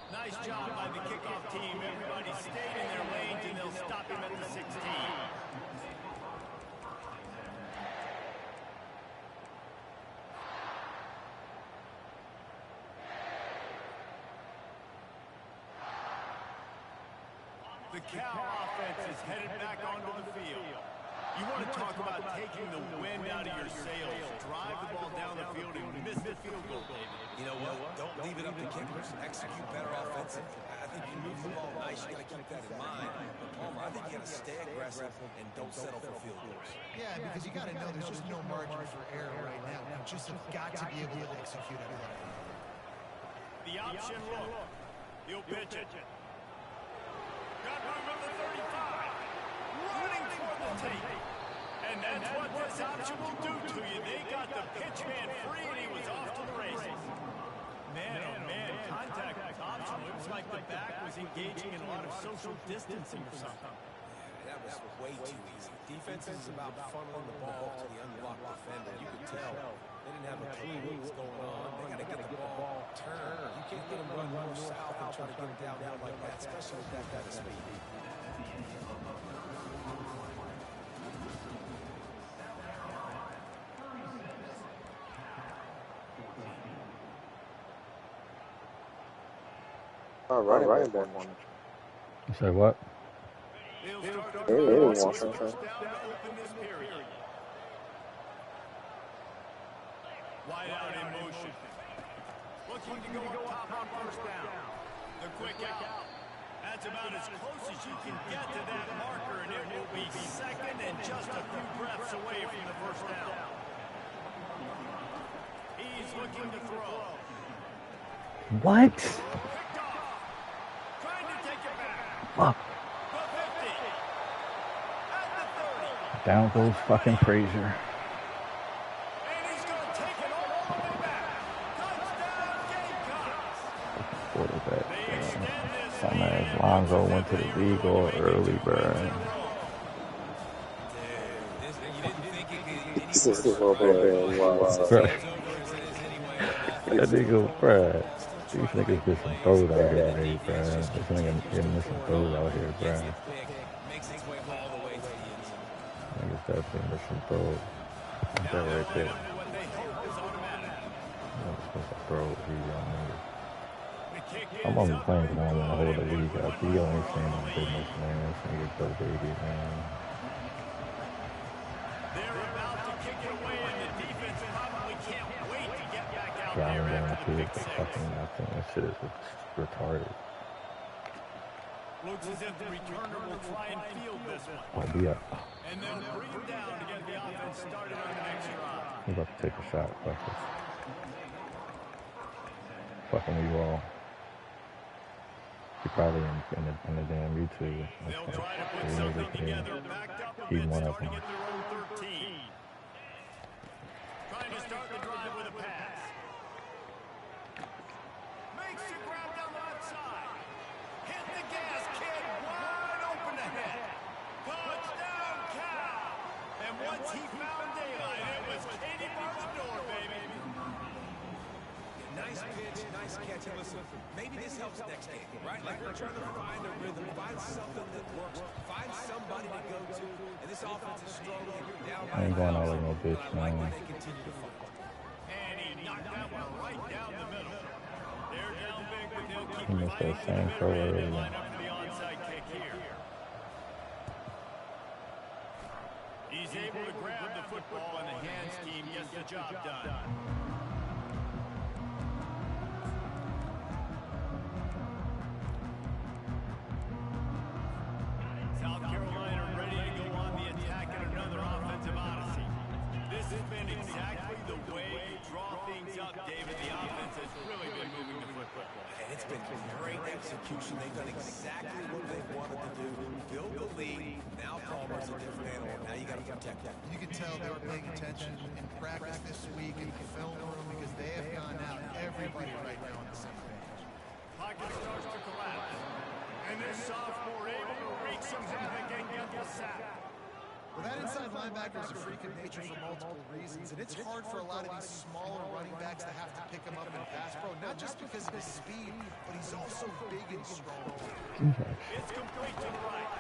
Nice job by the kickoff team. Everybody stayed in their lanes, and they'll stop him at the 16. The Cal offense is headed back onto the field. You want to talk about taking the wind out of your sails. Drive the ball down the field and miss the field goal, David. You know what? Don't leave it up to kickers. Execute better offensively. I think you move the ball nice. You got to keep that in mind. But Palmer, I think you got to stay aggressive and don't settle for field goals. Yeah, because you got to know there's just no margin for error right now. You just have got to be able to execute out of that. The option look. He'll pitch it. Got room on the 35. Running toward the tape. And that's what this option will do to you. They got the pitch man free, and he was off to the races. Man, oh man, contact option. Looks like the back was engaging in a lot of social distancing or something. Yeah, that was way too easy. Defense is about funneling the ball to the unblocked defender. You could tell they didn't have a clue what was going on. They got to get the ball turned. You can't let them run north south and try to get it downhill like that, especially with that kind of speed. All right, back on. You say what? Wide out in motion. Looking to go up top on first down. The quick out. That's about as close as you can get to that marker, and it will be second and just a few breaths away from the first down. He's looking to throw. What? Trying to take it back. Fuck. The 50. At the 30. Down goes fucking Frazier. And he's going to take it all the way back. Touchdown, Gamecocks. Quarterback. They extend this Some lead. ass Lonzo went to the league all early, bro. This is a little bit wild. That nigga, bro. These niggas get some throws out here today, bro. This nigga getting some throws out here, bro. Niggas definitely miss some throws. That right there. Throws, I'm only playing because I want to hold the league up. He only saying my business, man. This nigga's so baby, man. there after the big six. That shit is retarded. Looks as if the returner will try and field this one. Oh, yeah. And then bring him down to get the offense started on the next drive. He's about to take a shot. Fucking you all. He probably in the damn YouTube. They'll try to put something together, backed up a He's bit, one of starting them. at their own 13. Trying to start the drive with a pass. Makes the grab down the left side. Hit the gas, kid. Wide open ahead. Touchdown, Cal. And once he found daylight, it was Katie bar the door, baby. Nice pitch, nice catch. And listen, maybe this helps next game, right? Like we're trying to find a rhythm, find something that works, find somebody to go to. And this offense is struggling down by I ain't going out like no bitch, man. they continue to fight. And he knocked that one right down the middle. They're down big, but they'll keep He missed fighting that to the same middle throw and earlier. line up for the onside kick here. He's able to grab the football, and the hands team gets the job done. South Carolina ready to go on the attack in another offensive odyssey. This has been exactly the way you draw things up, David. The offense has really been moving the football. And it's been great execution. They've done exactly what they wanted to do. Build the lead. Now Palmer's a different animal. Now you got to protect him. You can tell they were paying attention in practice this week in the film room because they have gone out everybody right now on the same page. Pocket starts to collapse. And this sophomore able to wreak some havoc and get the sack. Well, that inside linebacker is a freak of nature for multiple reasons, and it's hard for a lot of these smaller running backs to have to pick him up in pass pro, not just because of his speed, but he's also big and strong. It's complete to the right.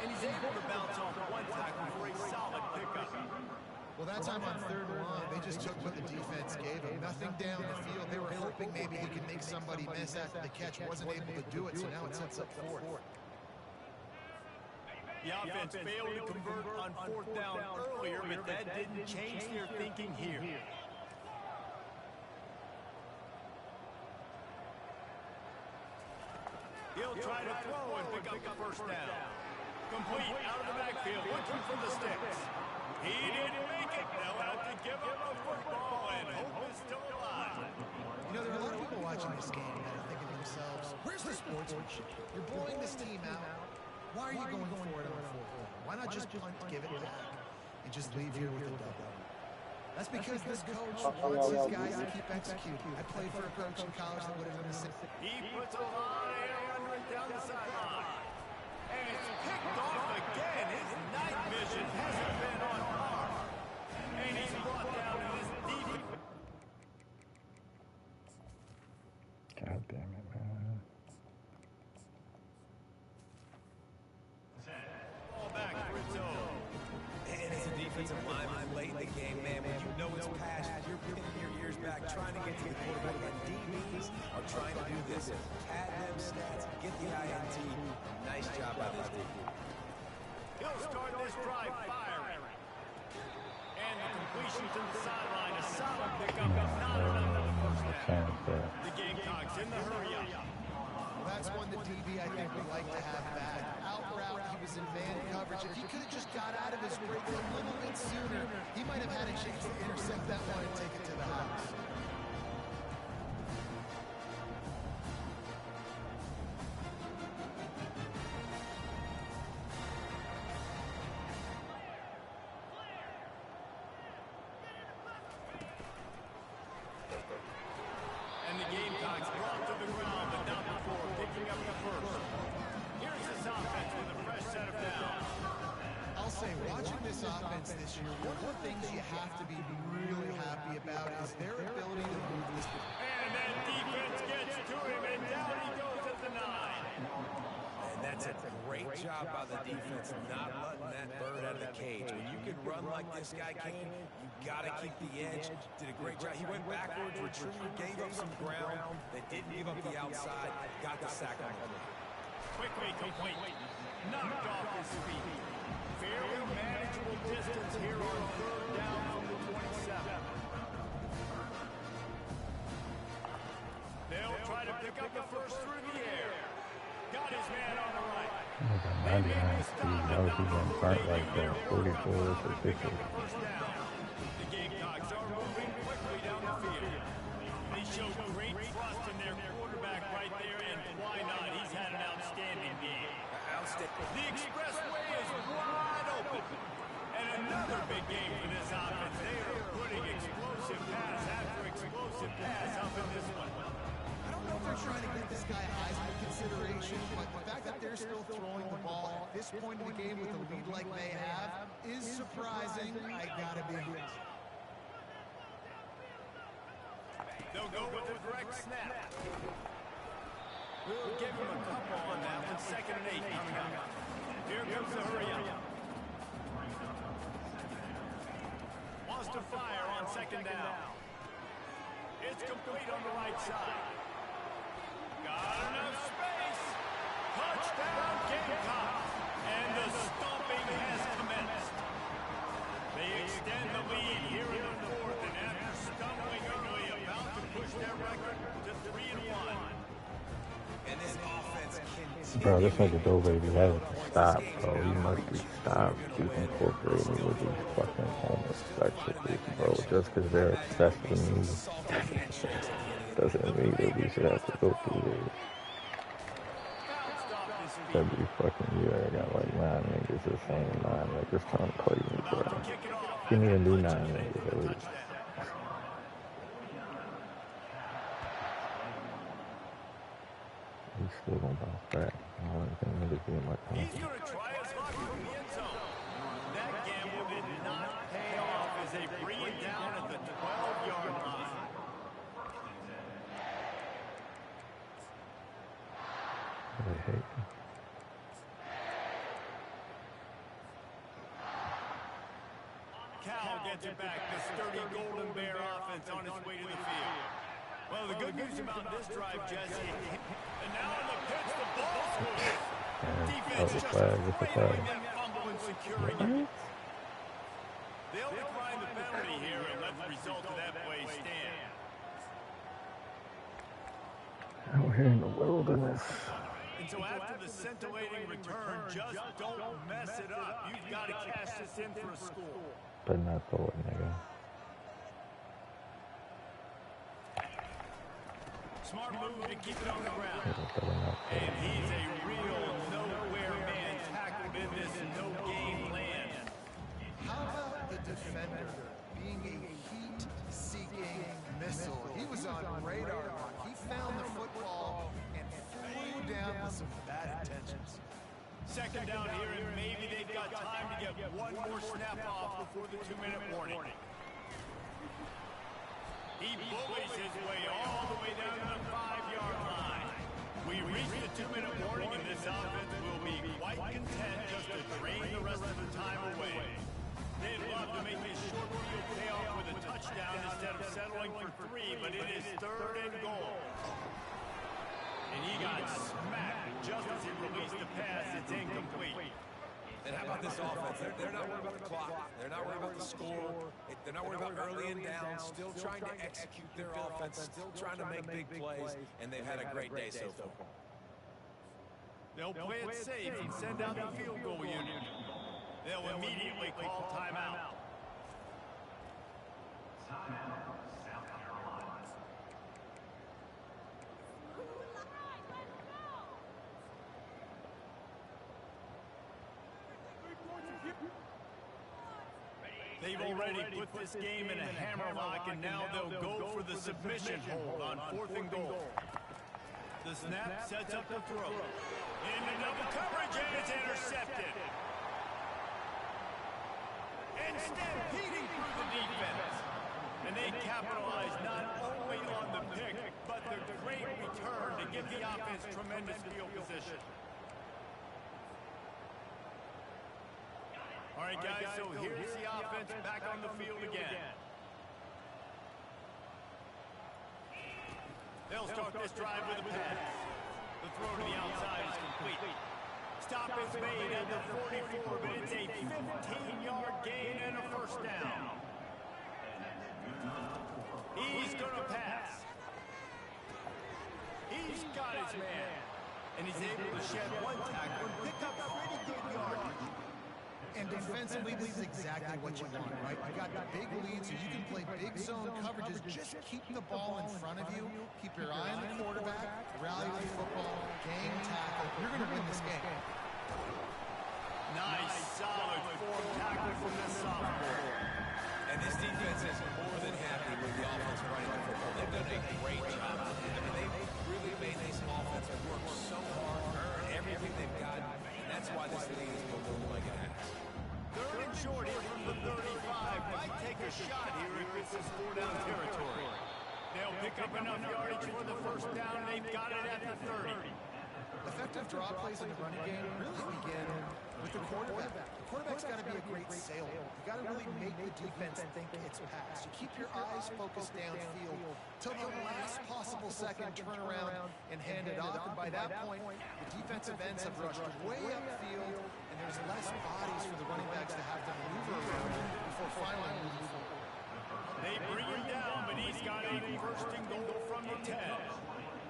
And he's able to bounce off one tackle for a solid pickup. Well, that time on 3rd and long, they just took what the defense gave him. Nothing down the field. They were hoping maybe he could make somebody miss after the catch. Wasn't able to do it, so now it sets up 4th. The offense failed to convert on 4th down earlier, but that didn't change their thinking here. He'll try to throw and pick up the 1st down. Complete out of the backfield, looking for the sticks. He didn't make it. They'll have to give up the football, and hope is still alive. You know, there are a lot of people watching this game that are thinking to themselves, where's the sportsmanship? You're blowing this team out. Why are you going for it on 4th down? Why not just punt, give it back, and just leave here with a double? That's because this coach wants his guys to keep executing. I played for a coach in college that would have done the same. He puts a lot of air under it down the sideline. And it's picked off again. His night vision hasn't been on par. And he's brought down in his deep. God damn it, man. Ball back, Rizzo. And as a defensive lineman late in the game, man, when you know it's passion, you're pinning your ears back, trying to get to the quarterback. And DBs are trying to do this. Pad them stats, get the INT. Nice job by this DB. He'll start this drive firing. And the completion to the sideline. A solid pickup, but not enough for the 1st down. The Gamecocks in the hurry-up. Well, that's one the DB I think would like to have back. Out route, he was in man coverage. If he could have just got out of his break a little bit sooner, he might have had a chance to intercept that one and take it to the house. And the Gamecocks brought to the ground, but not before picking up the 1st. Here's this offense with a fresh set of downs. I'll say, watching this offense this year, one of the things you have to be really happy about is their ability to move this. And that defense gets to him, and down he goes at the 9. And that's a great job by the defense, not letting that bird out of the cage. When you can run like this guy can, you got to keep the edge. Did a great job. He went backwards, retrieved, gave up some ground. They didn't give up the outside, got the sack on the play. Quickly complete. Knocked off his feet. Fairly manageable distance here on 3rd down from the 27. pick up the first through the air. Got his man on the right. 99 speed. Why was he getting burnt like that? 44 is ridiculous. The Gamecocks are moving quickly down the field. They showed great trust in their quarterback right there, and why not? He's had an outstanding game. The expressway is wide open. And another big game for this offense. They are putting explosive pass after explosive pass up in this one. I don't know if they're trying to get this guy Heisman consideration, but the fact that they're still throwing the ball at this point in the game with a lead like they have is surprising. I gotta be honest. They'll go with the direct snap. We'll give him a couple on that one. 2nd and 8 coming up. Here comes the hurry up. Wants to fire on 2nd down. It's complete on the right side. Got enough space. Touchdown Gamecocks. And the stomping has commenced. They extend the lead here in the 4th, and after stumbling early, about to push their record to 3-1. And this offense Bro, this nigga Doe baby has to stop, bro. He must be stopped. Keep incorporating with these fucking homosexuals, bro. Just because they're obsessed with me doesn't mean that we should have to go through this. Every fucking year I got like 9 niggas, the same 9 niggas trying to play me, bro. Give me a new 9 niggas at least. He's still gonna bounce back. I don't think niggas be in my time. He's going to try his luck from the end zone. That gamble did not pay off as they bring it down at the 12-yard line. Cal gets it back. The sturdy Golden Bear offense on its way to the field. Well, the good news about this drive, Jesse, and now in the pitch, the ball's loose. Defense just trailing that fumble and securing it. They'll decline the penalty here and let the result of that play stand. Out here in the wilderness. And so after the scintillating return, just don't mess it up. You've got to cash this in for a score. Better not throw it, nigga. Smart move to keep it on the ground. And he's a real nowhere man tackled in this no-game land. How about the defender being a heat-seeking missile? He was on radar. He found the football and flew down with some bad intentions. 2nd down here, and maybe they've got time to get one more snap off before the 2-minute warning. He bullies his way all the way down to the 5-yard line. We reach the 2-minute warning, and this offense will be quite content just to drain the rest of the time away. They'd love to make this short field pay off with a touchdown instead of settling for 3, but it is 3rd and goal. And he got smacked just as he released the pass. It's incomplete. And how about this offense? They're not worried about the clock. They're not worried about the score. They're not worried about early and down. Still trying to execute their offense. Still trying to make big plays. And they've had a great day so far. They'll play it safe and send out the field goal unit. They'll immediately call timeout. They've already put this game in a hammerlock, and now they'll go for the submission hold on 4th and goal. The snap sets up the throw. Into double coverage, and it's intercepted. And stampeding through the defense. And they capitalize not only on the pick, but the great return to give the offense tremendous field position. All right, guys, so here's the offense back on the field again. They'll start this drive with a pass. The throw to the outside is complete. Stop is made at the 44, but it's a 15-yard gain and a 1st down. He's going to pass. He's got his man. And he's able to shed one tackle and pick up pretty good yardage. And defensively, this is exactly what you want, right? You got the big lead, so you can play big zone coverages. Just keep the ball in front of you. Keep your eye on the quarterback. Rally to the football. Game tackle. You're going to win this game. Nice, solid form tackle from the sophomore. And this defense is more than happy with the offense running the football. They've done a great job. I mean, they've really made this offense work so hard, earn everything they've got, and that's why this league is going like it has. Third and short here from the 35. Might take a shot here if this is 4-down territory. They'll pick up enough yardage for the first down. They've got it at the 30. Effective draw plays in the running game really begin with the quarterback. The quarterback's got to be a great sailor. You got to really make the defense think it's pass. You keep your eyes focused downfield till the last possible second, turn around and hand it off. And by that point, the defensive ends have rushed way upfield, and there's less bodies for the running backs to have to maneuver around before finally moving forward. They bring him down, but he's got a first and goal from the 10.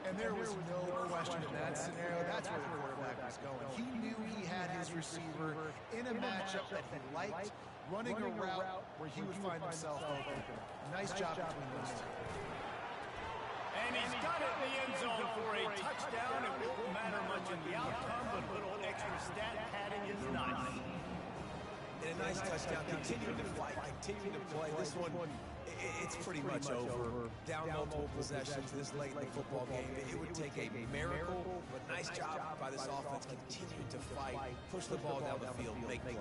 And there was no question in that scenario. That's where the quarterback was going. He knew he had his receiver in a matchup that he liked, running a route where he would find himself open. Nice job between those two. And he's got it in the end zone for a touchdown. It won't matter much in the outcome, but a little extra stat padding is nice. And a nice touchdown, continuing to fight, continuing to play. This one, it's pretty much over. Down multiple possessions this late in the football game. It would take a miracle, but nice job by this offense continuing to fight, push the ball down the field, make plays.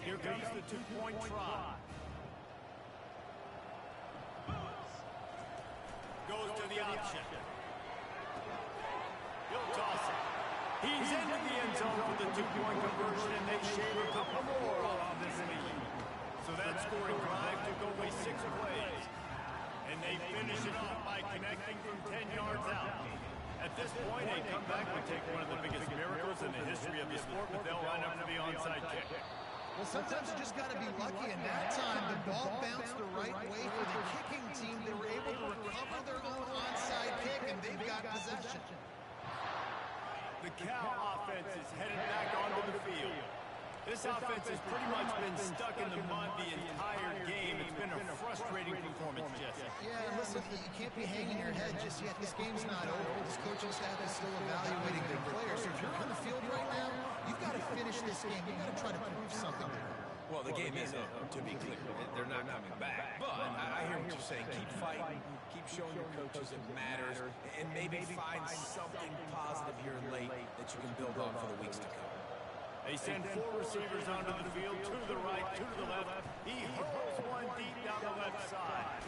Here comes the two-point try. Goes to the option. He'll toss it. He's into the end zone for the two-point conversion, and they shave a couple more off this lead. So that scoring drive took only 6 plays. And they finish it off by connecting from 10 yards out. At this point, a comeback would take one of the biggest miracles in the history of the sport, but they'll line up for the onside kick. Well, sometimes you just got to be lucky, and that time the ball bounced the right way for the kicking team. They were able to recover their own onside kick, and they've got possession. The Cal offense is headed back onto the field. This offense has pretty much been stuck in the mud the entire game. It's been a frustrating performance, Jesse. Yeah, listen, you can't be hanging your head just yet. This game's not over. This coaching staff is still evaluating their players. So if you're on the field right now, you've got to finish this game. You've got to try to prove something there. Well, the game is over, to be clear. They're not coming back. But I hear what you're saying. Keep fighting. Keep showing your coaches it matters. And maybe find something positive here late that you can build on for the weeks to come. They send 4 receivers onto the field, 2 to the right, 2 to the left. He hurls one deep down the left side.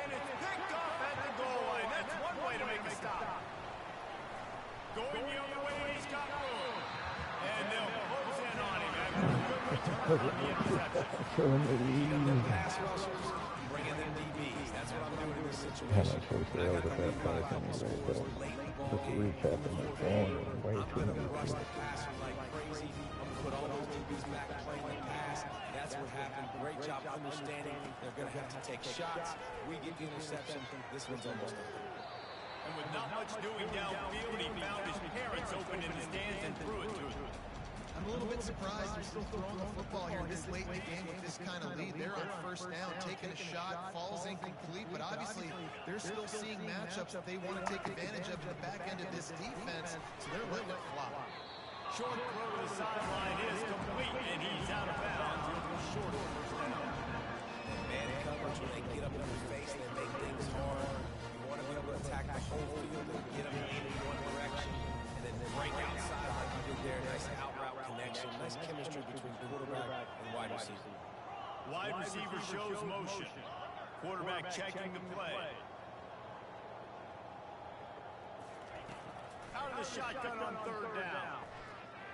And it's picked off at the goal line. That's one way to make a stop. Going the other way, he's got room. And they'll close in on him after a good return on the interception. The pass rushers, bring in their DBs. That's what I'm doing in this situation. When I got the lead by a couple scores late in the ball game, I'm going to rush the passer like crazy. I'm going to put all those DBs back playing the pass. That's what happened. Great job understanding they're going to have to take shots. We get the interception. This one's almost over. And with not much doing downfield, he found his parents open in the stands and threw it to him. I'm a little bit surprised they're still throwing the football here this late in the game with this kind of lead. They're on first down, taking a shot, falls incomplete, but obviously they're still seeing matchups that they want to take advantage of in the back end of this defense, so they're letting it fly. Short throw to the sideline is complete, and he's out of bounds. He'll be short of first down. Man coverage, when they get up in your face, they make things hard. You want to be able to attack the whole field and get them in one direction, and then break outside like you did there. Nice out route connection, nice chemistry between quarterback and wide receiver. Wide receiver shows motion. Quarterback checking the play. Out of the shotgun on third down.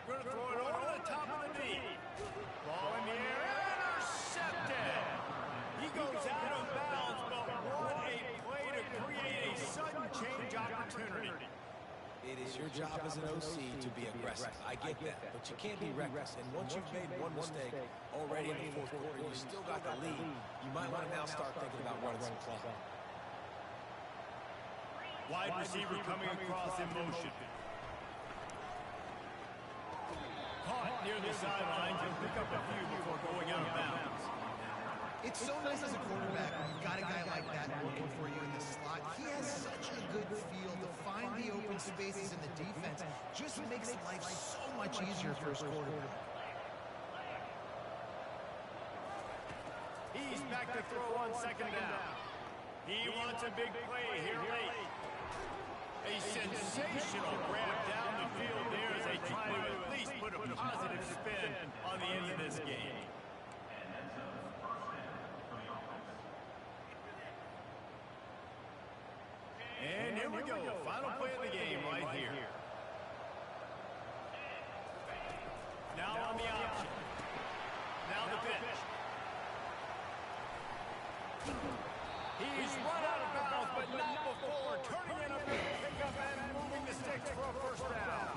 Going to throw it over the top of the knee. Ball in the air, intercepted. He goes out of bounds, but what a play to create a sudden change opportunity. It is your job as an OC to be aggressive. I get that, but you can't be reckless. And once you've made one mistake already in the fourth quarter, you still got the lead. You might want to now start thinking about running some clock. Wide receiver coming across in motion. Caught near the sidelines and pick up a few before going out of bounds. It's so nice as a quarterback when you've got a guy like that working for you in the slot. He has such a good feel to find the open spaces in the defense. Just makes life so much easier for his quarterback. He's back to throw on second down. He wants a big play here late. A sensational grab down the field there as they try to at least put a positive spin on the end of this game. And here we go. Final play of the game right here. Now on the option. Now the pitch. He's run out of bounds, but not before turning in a big pickup and moving the sticks for a first down.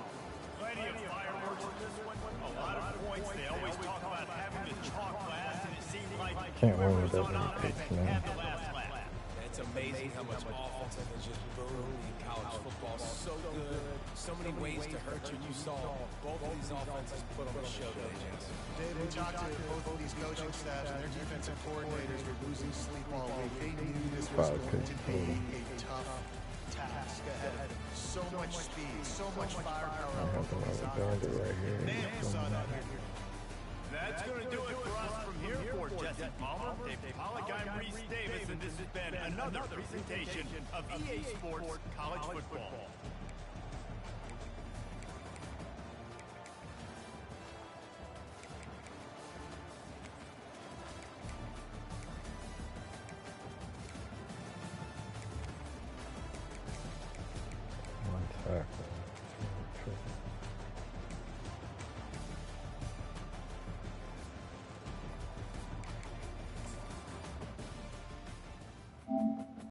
Plenty of fireworks in this one. A lot of points. They always talk about having the chalk last, and it seemed like whoever's on offense had the last lap. It's amazing how much offense has just boomed in college football. So good. So many ways to hurt you. You saw both of these offenses put on a show today, Jason. Dave, we talked to both of these coaching staffs, and their defensive coordinators were losing sleep all week. They knew this was going to be a tough task ahead of them. So much speed, so much firepower on both of these offenses. They saw that here. That's going to do it for us from here for Jesse Palmer, Dave Pollock, I'm Reese Davis, and this has been another presentation of EA Sports College Football.